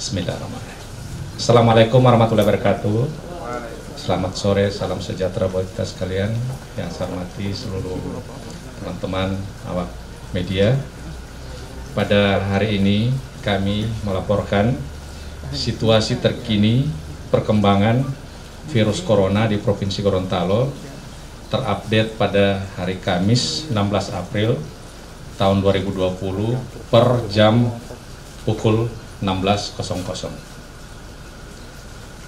Bismillahirrahmanirrahim. Assalamualaikum warahmatullahi wabarakatuh. Selamat sore, salam sejahtera buat kita sekalian. Yang saya hormati seluruh teman-teman awak media. Pada hari ini kami melaporkan situasi terkini perkembangan virus corona di Provinsi Gorontalo terupdate pada hari Kamis 16 April tahun 2020 per jam pukul 16.00.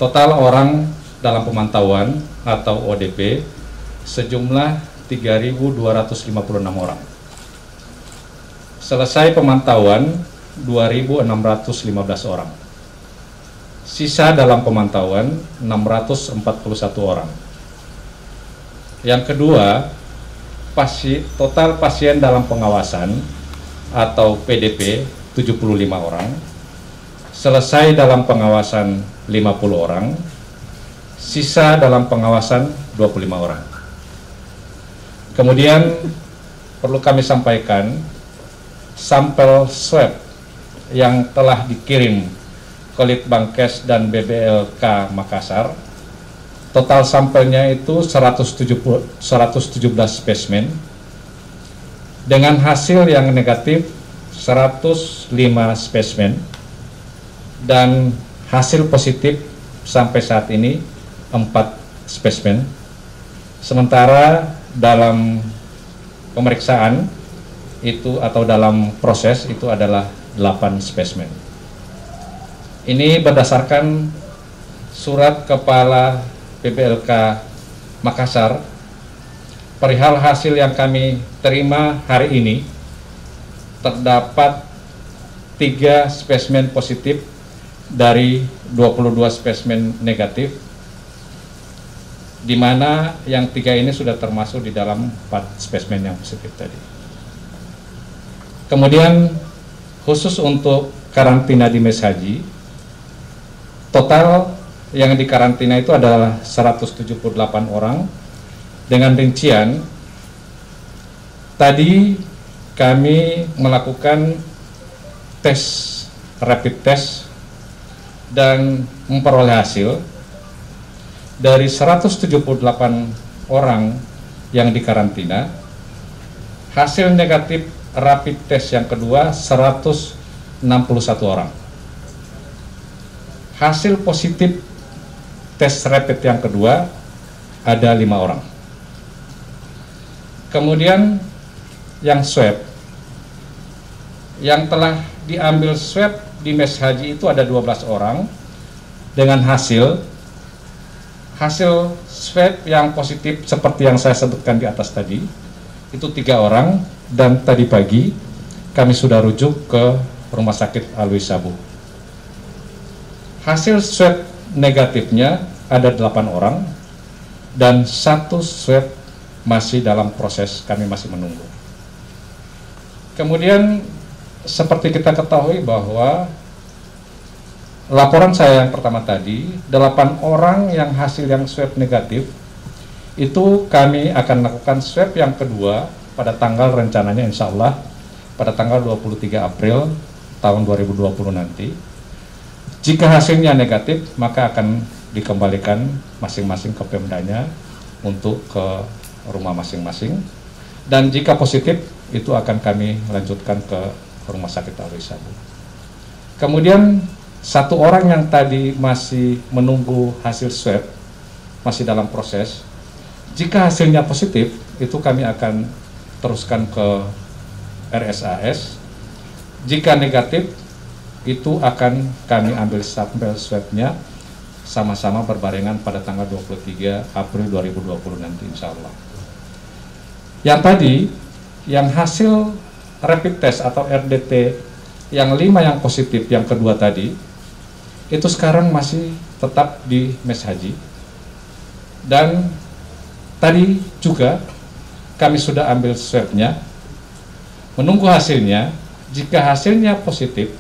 Total orang dalam pemantauan atau ODP sejumlah 3.256 orang. Selesai pemantauan 2.615 orang. Sisa dalam pemantauan 641 orang. Yang kedua, total pasien dalam pengawasan atau PDP 75 orang. Selesai dalam pengawasan 50 orang, sisa dalam pengawasan 25 orang. Kemudian perlu kami sampaikan, sampel swab yang telah dikirim ke Litbangkes dan BBLK Makassar, total sampelnya itu 117 spesimen, dengan hasil yang negatif 105 spesimen, dan hasil positif sampai saat ini 4 spesimen. Sementara dalam pemeriksaan itu atau dalam proses itu adalah 8 spesimen. Ini berdasarkan surat Kepala BBLK Makassar perihal hasil yang kami terima hari ini. Terdapat 3 spesimen positif dari 22 spesimen negatif, di mana yang 3 ini sudah termasuk di dalam 4 spesimen yang positif tadi. Kemudian khusus untuk karantina di Mes Haji, total yang dikarantina itu adalah 178 orang, dengan rincian tadi kami melakukan tes rapid test dan memperoleh hasil dari 178 orang yang dikarantina. Hasil negatif rapid test yang kedua 161 orang. Hasil positif tes rapid yang kedua ada 5 orang. Kemudian yang swab, yang telah diambil swab di Mes Haji itu ada 12 orang, dengan hasil swab yang positif seperti yang saya sebutkan di atas tadi itu 3 orang, dan tadi pagi kami sudah rujuk ke Rumah Sakit Alwi Sabu. Hasil swab negatifnya ada 8 orang, dan 1 swab masih dalam proses, kami masih menunggu. Kemudian seperti kita ketahui bahwa laporan saya yang pertama tadi, 8 orang yang hasil yang swab negatif, itu kami akan lakukan swab yang kedua pada tanggal rencananya insya Allah pada tanggal 23 April tahun 2020 nanti. Jika hasilnya negatif, maka akan dikembalikan masing-masing ke Pemdanya untuk ke rumah masing-masing, dan jika positif itu akan kami lanjutkan ke Rumah Sakit Alwi Sabu. Kemudian 1 orang yang tadi masih menunggu hasil swab, masih dalam proses. Jika hasilnya positif, itu kami akan teruskan ke RSAS. Jika negatif, itu akan kami ambil sampel swabnya sama-sama berbarengan pada tanggal 23 April 2020 nanti insya Allah. Yang tadi, yang hasil rapid test atau RDT yang 5 yang positif yang kedua tadi, itu sekarang masih tetap di Mes Haji, dan tadi juga kami sudah ambil swabnya, menunggu hasilnya. Jika hasilnya positif,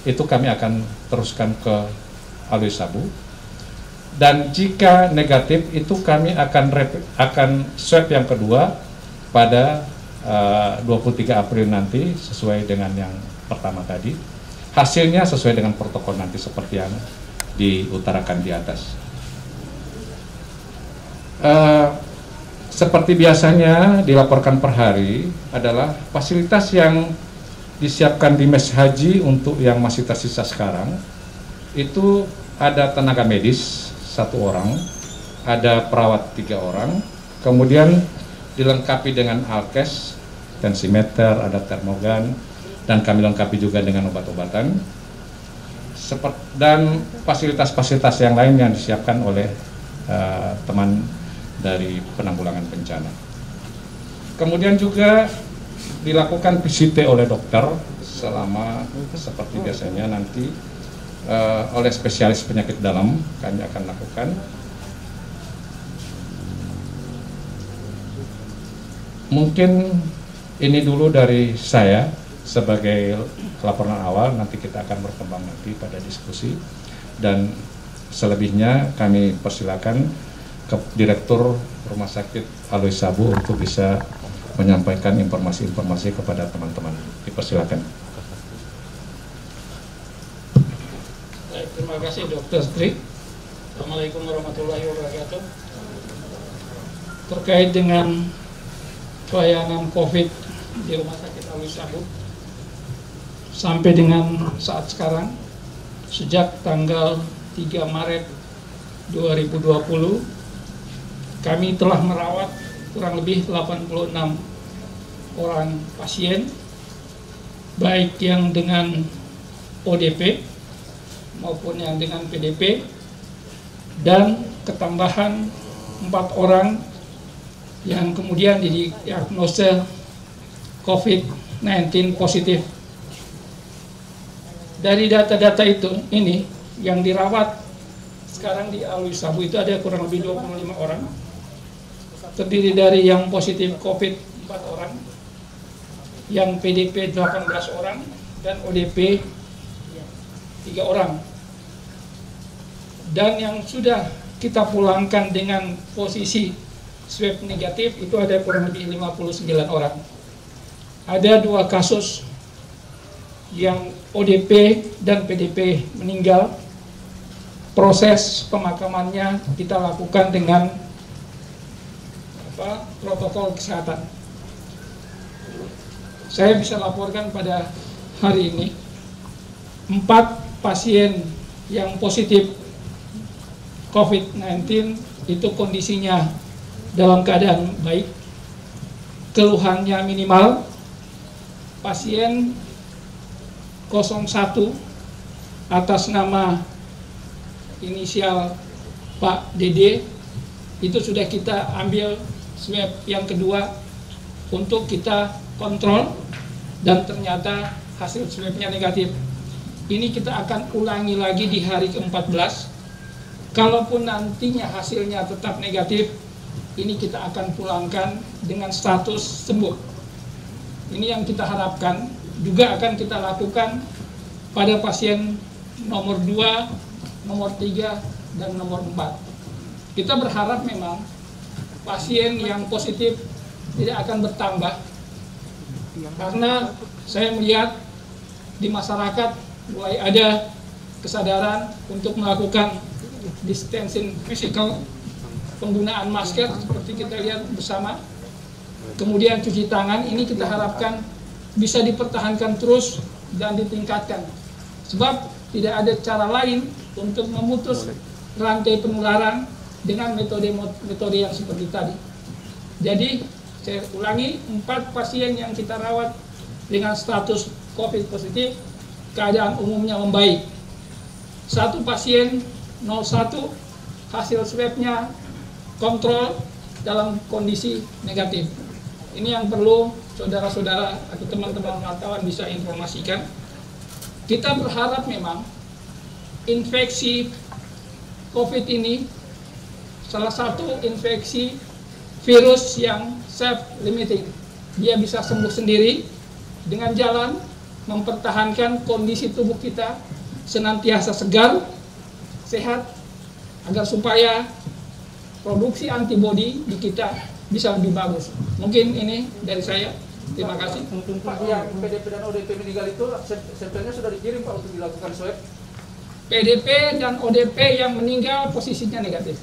itu kami akan teruskan ke Alwi Sabu, dan jika negatif itu kami akan swab yang kedua pada 23 April nanti sesuai dengan yang pertama tadi. hasilnya sesuai dengan protokol nanti seperti yang diutarakan di atas. Seperti biasanya dilaporkan per hari adalah fasilitas yang disiapkan di mes haji untuk yang masih tersisa sekarang. Itu ada tenaga medis 1 orang, ada perawat 3 orang, kemudian dilengkapi dengan alkes, tensimeter, ada termogan, dan kami lengkapi juga dengan obat-obatan, dan fasilitas-fasilitas yang lain yang disiapkan oleh teman dari penanggulangan bencana. Kemudian juga dilakukan PCT oleh dokter selama seperti biasanya nanti oleh spesialis penyakit dalam kami akan lakukan. Mungkin ini dulu dari saya sebagai laporan awal, nanti kita akan berkembang nanti pada diskusi, dan selebihnya kami persilakan ke Direktur Rumah Sakit Alwi Sabu untuk bisa menyampaikan informasi-informasi kepada teman-teman. Dipersilakan. Baik, terima kasih Dr. Strik. Assalamualaikum warahmatullahi wabarakatuh. Terkait dengan pelayanan COVID di Rumah Sakit Alwi Sabu sampai dengan saat sekarang, sejak tanggal 3 Maret 2020, kami telah merawat kurang lebih 86 orang pasien, baik yang dengan ODP maupun yang dengan PDP, dan ketambahan 4 orang yang kemudian didiagnosa COVID-19 positif. Dari data-data ini yang dirawat sekarang di Alwi Sabu itu ada kurang lebih 25 orang, terdiri dari yang positif COVID 4 orang, yang PDP 18 orang, dan ODP 3 orang. Dan yang sudah kita pulangkan dengan posisi swab negatif itu ada kurang lebih 59 orang. Ada 2 kasus yang ODP dan PDP meninggal. Proses pemakamannya kita lakukan dengan protokol kesehatan. Saya bisa laporkan pada hari ini 4 pasien yang positif COVID-19 itu kondisinya dalam keadaan baik, keluhannya minimal. Pasien 01 atas nama inisial Pak Dede itu sudah kita ambil swab yang kedua untuk kita kontrol, dan ternyata hasil swabnya negatif. Ini kita akan ulangi lagi di hari ke-14. Kalaupun nantinya hasilnya tetap negatif, ini kita akan pulangkan dengan status sembuh. Ini yang kita harapkan. Juga akan kita lakukan pada pasien nomor 2, nomor 3, dan nomor 4. Kita berharap memang pasien yang positif tidak akan bertambah, karena saya melihat di masyarakat mulai ada kesadaran untuk melakukan distancing physical, penggunaan masker seperti kita lihat bersama, kemudian cuci tangan. Ini kita harapkan bisa dipertahankan terus dan ditingkatkan, sebab tidak ada cara lain untuk memutus rantai penularan dengan metode yang seperti tadi. Jadi saya ulangi, 4 pasien yang kita rawat dengan status COVID positif, keadaan umumnya membaik. 1 pasien 01 hasil swabnya kontrol dalam kondisi negatif. Ini yang perlu saudara-saudara atau teman-teman wartawan bisa informasikan. Kita berharap memang infeksi COVID ini salah satu infeksi virus yang self-limiting. Dia bisa sembuh sendiri dengan jalan mempertahankan kondisi tubuh kita senantiasa segar, sehat, agar supaya produksi antibodi di kita bisa lebih bagus. Mungkin ini dari saya. Terima kasih. Pak, yang PDP dan ODP meninggal itu sampelnya sudah dikirim Pak untuk dilakukan swab. PDP dan ODP yang meninggal posisinya negatif.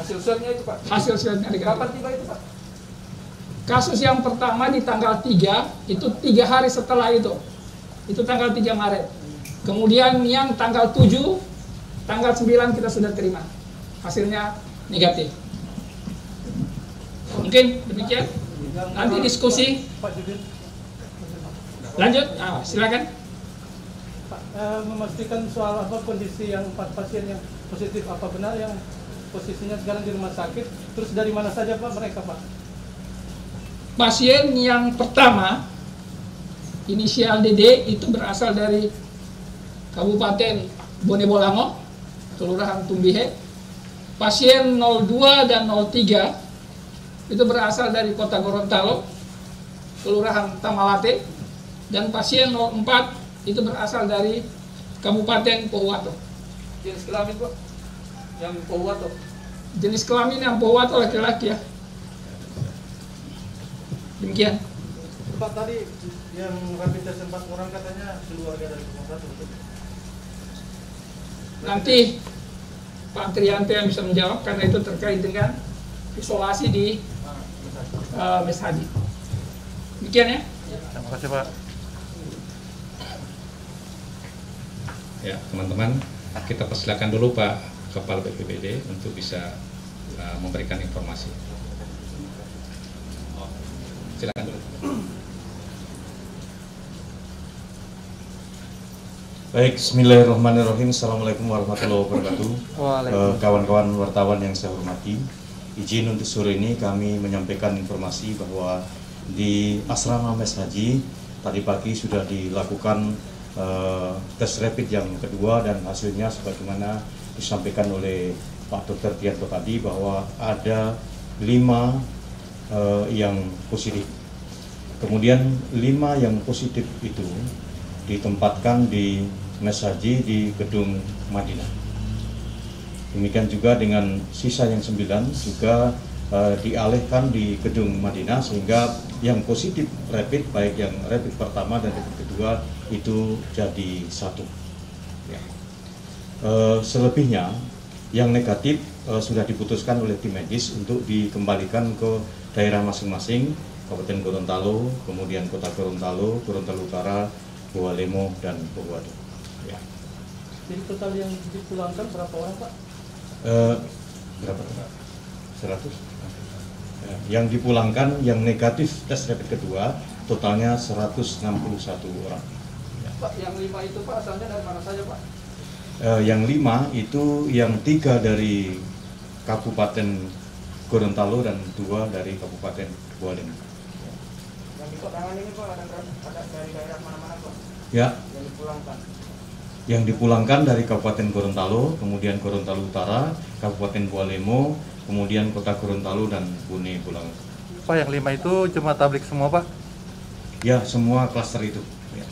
Hasil swabnya itu Pak. Hasil swabnya negatif. Kapan tiba itu Pak? Kasus yang pertama di tanggal 3, itu 3 hari setelah itu tanggal 3 Maret. Kemudian yang tanggal 7, tanggal 9 kita sudah terima. Hasilnya negatif. Mungkin demikian. Nanti diskusi. Pak Judin. Lanjut, silakan. Pak, memastikan soal apa kondisi yang 4 pasien yang positif, apa benar yang posisinya sekarang di rumah sakit, terus dari mana saja Pak mereka Pak? Pasien yang pertama inisial DD itu berasal dari Kabupaten Bone Bolango, Kelurahan Tumbihe. Pasien 02 dan 03 itu berasal dari Kota Gorontalo, Kelurahan Tamalate. Dan pasien 04 itu berasal dari Kabupaten Pohuwato. Jenis kelamin Pak? Yang Pohuwato. Jenis kelamin yang Pohuwato laki-laki ya. Demikian. Pak, tadi yang rapid test 4 orang katanya keluarga dari Pohuwato. Nanti Pak Trianto yang bisa menjawab karena itu terkait dengan isolasi di Mes Haji. Demikian ya. Terima kasih Pak. Ya, teman-teman, kita persilakan dulu Pak Kepala BPBD untuk bisa memberikan informasi. Silakan dulu. Baik, bismillahirrahmanirrahim. Assalamualaikum warahmatullahi wabarakatuh. Kawan-kawan wartawan yang saya hormati, izin untuk sore ini kami menyampaikan informasi bahwa di Asrama Mes Haji tadi pagi sudah dilakukan tes rapid yang kedua, dan hasilnya sebagaimana disampaikan oleh Pak Dr. Tianto tadi bahwa ada 5 yang positif. Kemudian 5 yang positif itu ditempatkan di Mes Haji di Gedung Madinah. Demikian juga dengan sisa yang 9 juga dialihkan di Gedung Madinah, sehingga yang positif rapid baik yang rapid pertama dan rapid kedua itu jadi 1. Ya. Selebihnya yang negatif sudah diputuskan oleh tim medis untuk dikembalikan ke daerah masing-masing, Kabupaten Gorontalo, kemudian Kota Gorontalo, Gorontalo Utara, Bawalemo, dan Pohuwato. Ya. Jadi total yang dipulangkan berapa orang Pak? Berapa? 100? Ya. Yang dipulangkan yang negatif tes rapid kedua totalnya 161 orang. Ya. Pak, yang 5 itu Pak asalnya dari mana saja Pak? Yang 5 itu yang 3 dari Kabupaten Gorontalo dan 2 dari Kabupaten Bawalemo. Yang di kotangan ini Pak ada dari daerah mana-mana Pak? Ya. Yang dipulangkan. Yang dipulangkan dari Kabupaten Gorontalo, kemudian Gorontalo Utara, Kabupaten Bawalemo, kemudian Kota Gorontalo dan Bone Bolango. Pak, yang 5 itu cuma tablik semua Pak? Ya, semua klaster itu. Ya.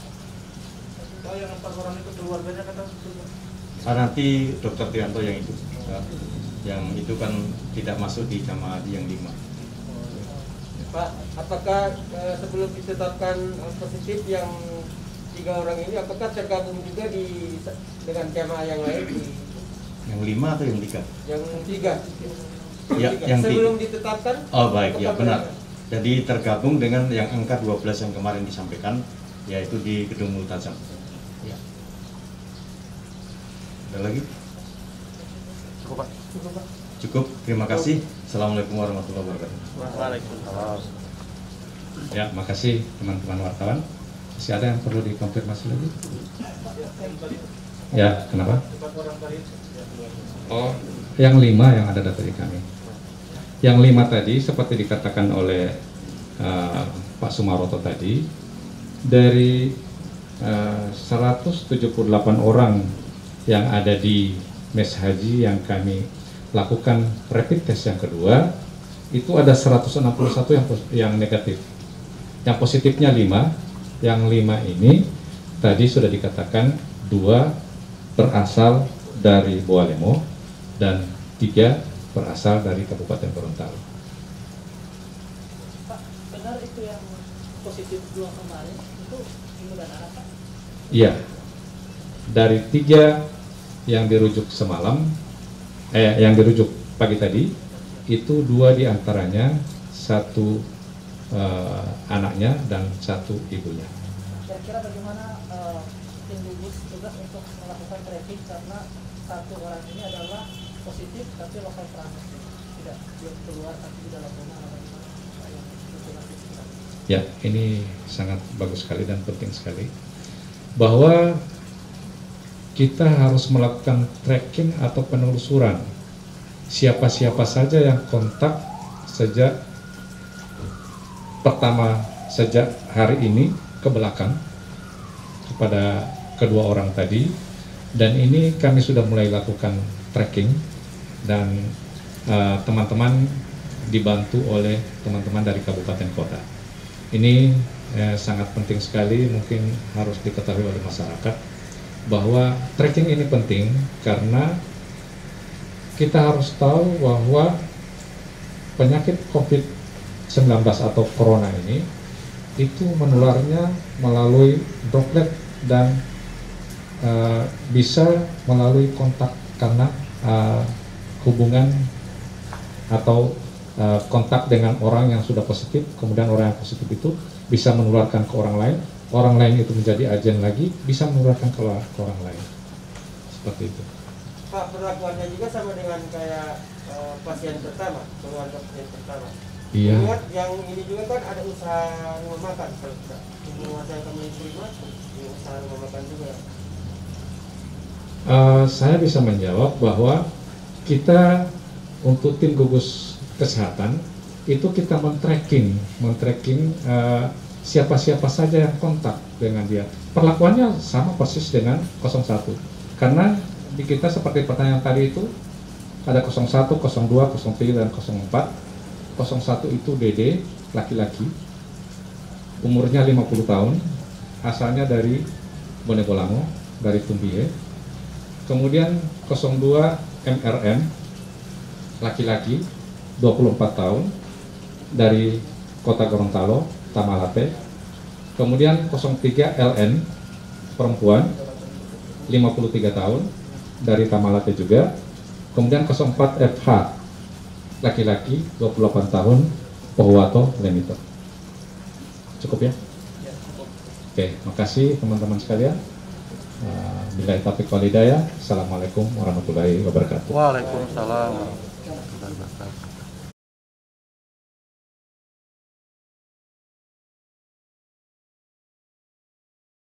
Pak, yang 4 orang itu keluarganya kata Nanti Dr. Trianto yang itu. Ya. Yang itu kan tidak masuk di jamaah yang 5. Pak, apakah sebelum ditetapkan positif yang 3 orang ini, apakah tergabung juga dengan jamaah yang lain? Yang 5 atau yang 3? Yang 3. Ya, yang sebelum ditetapkan? Oh baik, ya benar. Jadi tergabung dengan yang angka 12 yang kemarin disampaikan, yaitu di Gedung Multazam. Ya. Ada lagi? Cukup Pak. Cukup, terima kasih. Assalamualaikum warahmatullahi wabarakatuh. Waalaikumsalam. Ya, makasih teman-teman wartawan. Masih ada yang perlu dikonfirmasi lagi? Ya, kenapa? Oh, yang 5 yang ada data di kami. Yang 5 tadi seperti dikatakan oleh Pak Sumaroto tadi, dari 178 orang yang ada di Mes Haji yang kami lakukan rapid test yang kedua, itu ada 161 yang negatif. Yang positifnya 5, yang 5 ini tadi sudah dikatakan 2 berasal dari Bawalemo dan 3 berasal dari Kabupaten Gorontalo. Pak, benar itu yang positif 2 kemarin itu ibu dan anak Pak? Iya, dari 3 yang dirujuk semalam, yang dirujuk pagi tadi, itu 2 diantaranya, 1 anaknya dan 1 ibunya. Kira-kira bagaimana tim gugus tugas untuk melakukan tracking karena 1 orang ini adalah positif tapi lokal transmisi, tidak keluar tapi di dalam rumah atau bagaimana? Ya, ini sangat bagus sekali dan penting sekali bahwa kita harus melakukan tracking atau penelusuran siapa-siapa saja yang kontak sejak hari ini ke belakang kepada kedua orang tadi, dan ini kami sudah mulai lakukan tracking dan teman-teman dibantu oleh teman-teman dari kabupaten kota. Ini sangat penting sekali, mungkin harus diketahui oleh masyarakat bahwa tracking ini penting karena kita harus tahu bahwa penyakit COVID-19 atau corona ini itu menularnya melalui droplet dan bisa melalui kontak karena hubungan atau kontak dengan orang yang sudah positif, kemudian orang yang positif itu bisa menularkan ke orang lain itu menjadi agen lagi, bisa menularkan ke orang lain, seperti itu. Pak, perlakuannya juga sama dengan kayak pasien pertama, keluarga pasien pertama. Iya. Ingat yang ini juga kan ada usaha rumah makan, kalau tidak menguasai kami terima, usaha rumah makan juga. Saya bisa menjawab bahwa kita untuk tim gugus kesehatan itu kita men-tracking siapa-siapa saja yang kontak dengan dia. Perlakuannya sama persis dengan 01 karena di kita seperti pertanyaan tadi itu ada 01, 02, 03 dan 04. 01 itu DD, laki-laki, umurnya 50 tahun, asalnya dari Bone Bolango, dari Tumbihe. Kemudian 02 MRM, laki-laki, 24 tahun, dari Kota Gorontalo, Tamalate. Kemudian 03 LN, perempuan, 53 tahun, dari Tamalate juga. Kemudian 04 FH, laki-laki, 28 tahun, Pohuwato, Lemito. Cukup ya? Oke, makasih teman-teman sekalian. Billahi taufiq wal hidayah. Assalamualaikum warahmatullahi wabarakatuh. Waalaikumsalam warahmatullahi wabarakatuh.